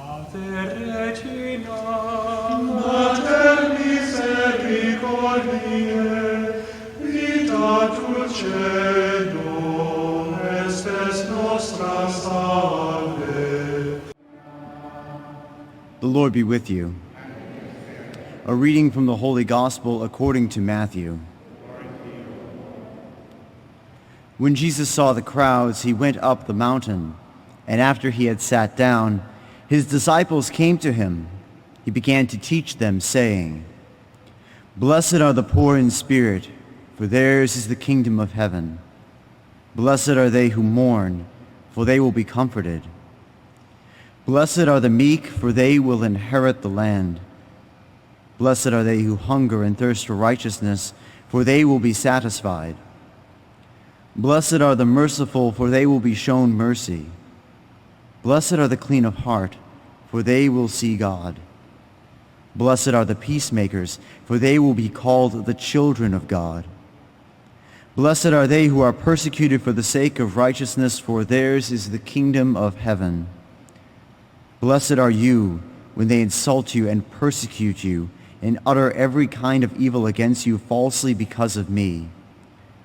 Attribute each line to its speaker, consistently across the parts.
Speaker 1: Ave Regina, Mater misericordiae, vita dulcedo, estes nostra salve.
Speaker 2: The Lord be with you. A reading from the Holy Gospel according to Matthew. When Jesus saw the crowds, he went up the mountain, and after he had sat down, his disciples came to him. He began to teach them, saying, "Blessed are the poor in spirit, for theirs is the kingdom of heaven. Blessed are they who mourn, for they will be comforted. Blessed are the meek, for they will inherit the land. Blessed are they who hunger and thirst for righteousness, for they will be satisfied. Blessed are the merciful, for they will be shown mercy. Blessed are the clean of heart, for they will see God. Blessed are the peacemakers, for they will be called the children of God. Blessed are they who are persecuted for the sake of righteousness, for theirs is the kingdom of heaven. Blessed are you when they insult you and persecute you and utter every kind of evil against you falsely because of me.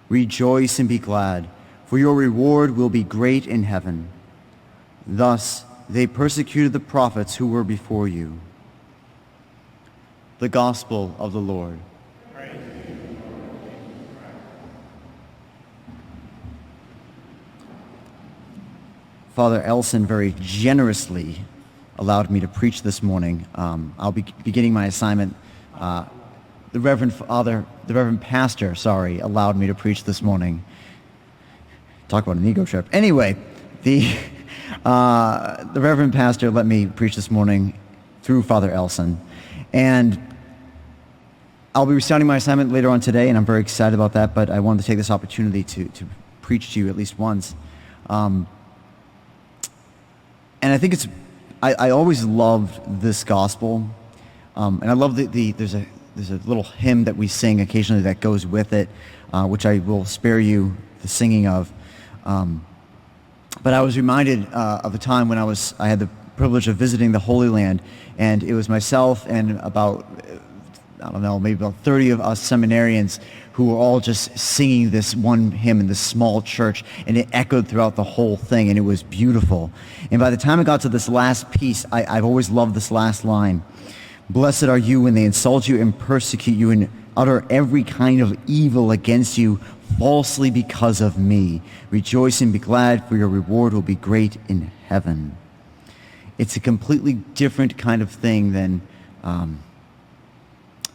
Speaker 2: Rejoice and be glad, for your reward will be great in heaven. Thus they persecuted the prophets who were before you." The Gospel of the Lord. Father Elson very generously allowed me to preach this morning. I'll be beginning my assignment. The Reverend Pastor, allowed me to preach this morning. Talk about an ego trip. Anyway, the Reverend Pastor let me preach this morning through Father Elson. And I'll be reciting my assignment later on today, and I'm very excited about that, but I wanted to take this opportunity to preach to you at least once. And I think I always loved this gospel, and I love there's a little hymn that we sing occasionally that goes with it, which I will spare you the singing of. But I was reminded of a time when I had the privilege of visiting the Holy Land, and it was myself and about, maybe about 30 of us seminarians who were all just singing this one hymn in this small church, and it echoed throughout the whole thing, and it was beautiful. And by the time I got to this last piece, I've always loved this last line. "Blessed are you when they insult you and persecute you and utter every kind of evil against you falsely because of me. Rejoice and be glad, for your reward will be great in heaven." It's a completely different kind of thing than I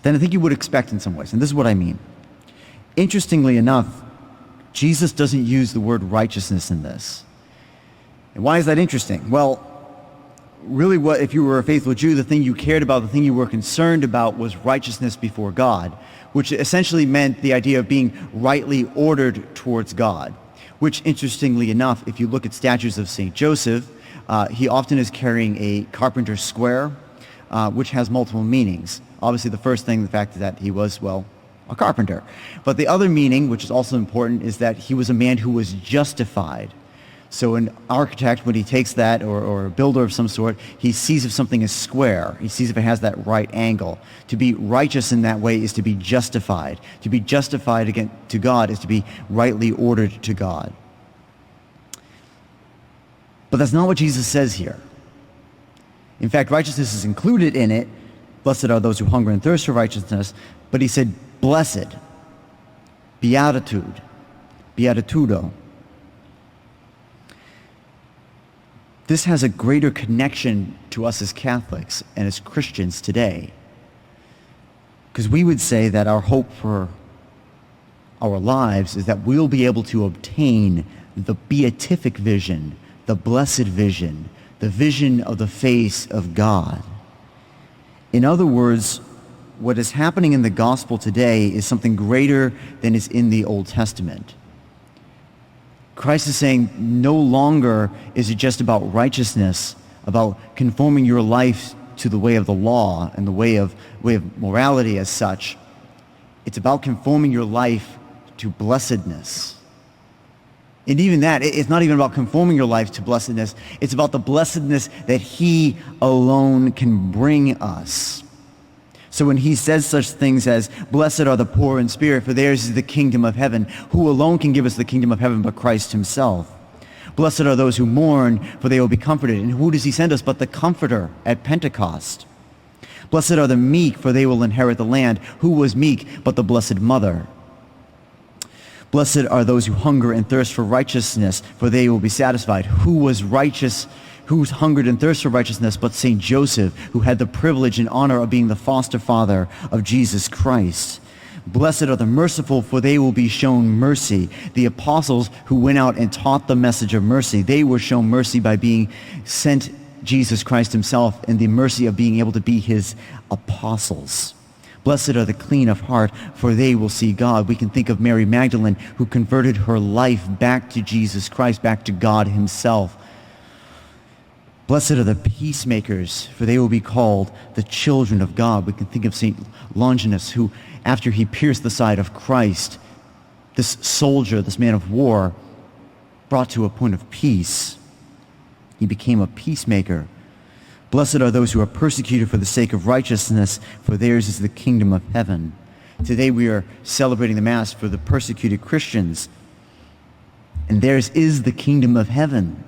Speaker 2: think you would expect in some ways. And this is what I mean. Interestingly enough, Jesus doesn't use the word righteousness in this. And why is that interesting? Well, really if you were a faithful Jew, the thing you cared about, the thing you were concerned about was righteousness before God, which essentially meant the idea of being rightly ordered towards God, which interestingly enough, if you look at statues of St. Joseph, he often is carrying a carpenter's square, which has multiple meanings. Obviously, the first thing, the fact that he was, a carpenter. But the other meaning, which is also important, is that he was a man who was justified. So an architect, when he takes that, or a builder of some sort, he sees if something is square. He sees if it has that right angle. To be righteous in that way is to be justified. To be justified again to God is to be rightly ordered to God. But that's not what Jesus says here. In fact, righteousness is included in it. Blessed are those who hunger and thirst for righteousness. But he said, blessed, beatitude, beatitudo. This has a greater connection to us as Catholics and as Christians today. Because we would say that our hope for our lives is that we'll be able to obtain the beatific vision, the blessed vision, the vision of the face of God. In other words, what is happening in the gospel today is something greater than is in the Old Testament. Christ is saying no longer is it just about righteousness, about conforming your life to the way of the law and the way of morality as such. It's about conforming your life to blessedness. And even that, it's not even about conforming your life to blessedness. It's about the blessedness that he alone can bring us. So when he says such things as, blessed are the poor in spirit, for theirs is the kingdom of heaven, who alone can give us the kingdom of heaven but Christ himself? Blessed are those who mourn, for they will be comforted. And who does he send us but the Comforter at Pentecost? Blessed are the meek, for they will inherit the land. Who was meek but the Blessed Mother? Blessed are those who hunger and thirst for righteousness, for they will be satisfied. Who was righteous, who hungered and thirsted for righteousness, but St. Joseph, who had the privilege and honor of being the foster father of Jesus Christ? Blessed are the merciful, for they will be shown mercy. The apostles who went out and taught the message of mercy, they were shown mercy by being sent Jesus Christ himself and the mercy of being able to be his apostles. Blessed are the clean of heart, for they will see God. We can think of Mary Magdalene, who converted her life back to Jesus Christ, back to God himself. Blessed are the peacemakers, for they will be called the children of God. We can think of St. Longinus, who, after he pierced the side of Christ, this soldier, this man of war, brought to a point of peace. He became a peacemaker. Blessed are those who are persecuted for the sake of righteousness, for theirs is the kingdom of heaven. Today we are celebrating the Mass for the persecuted Christians, and theirs is the kingdom of heaven.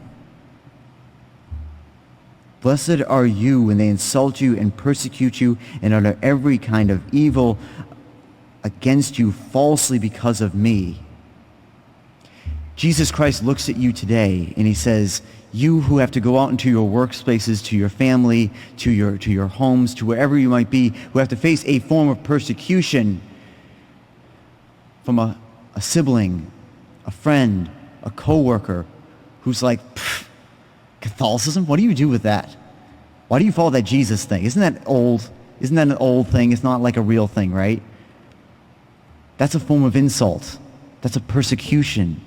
Speaker 2: Blessed are you when they insult you and persecute you and utter every kind of evil against you falsely because of me. Jesus Christ looks at you today and he says, you who have to go out into your workspaces, to your family, to your homes, to wherever you might be, who have to face a form of persecution from a sibling, a friend, a coworker, who's like, Catholicism? What do you do with that? Why do you follow that Jesus thing? Isn't that old? Isn't that an old thing? It's not like a real thing, right? That's a form of insult. That's a persecution.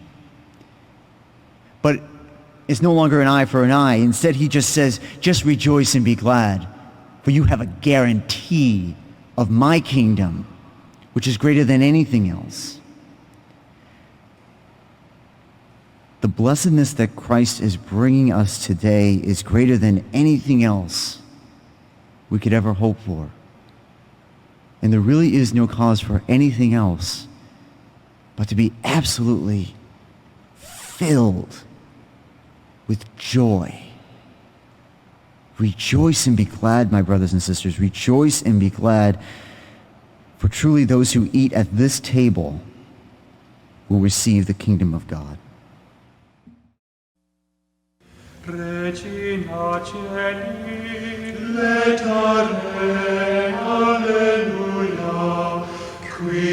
Speaker 2: But it's no longer an eye for an eye. Instead, he just says, just rejoice and be glad, for you have a guarantee of my kingdom, which is greater than anything else. The blessedness that Christ is bringing us today is greater than anything else we could ever hope for. And there really is no cause for anything else but to be absolutely filled with joy. Rejoice and be glad, my brothers and sisters. Rejoice and be glad, for truly those who eat at this table will receive the kingdom of God.
Speaker 1: Regina Celi, Laetare, Alleluia, qui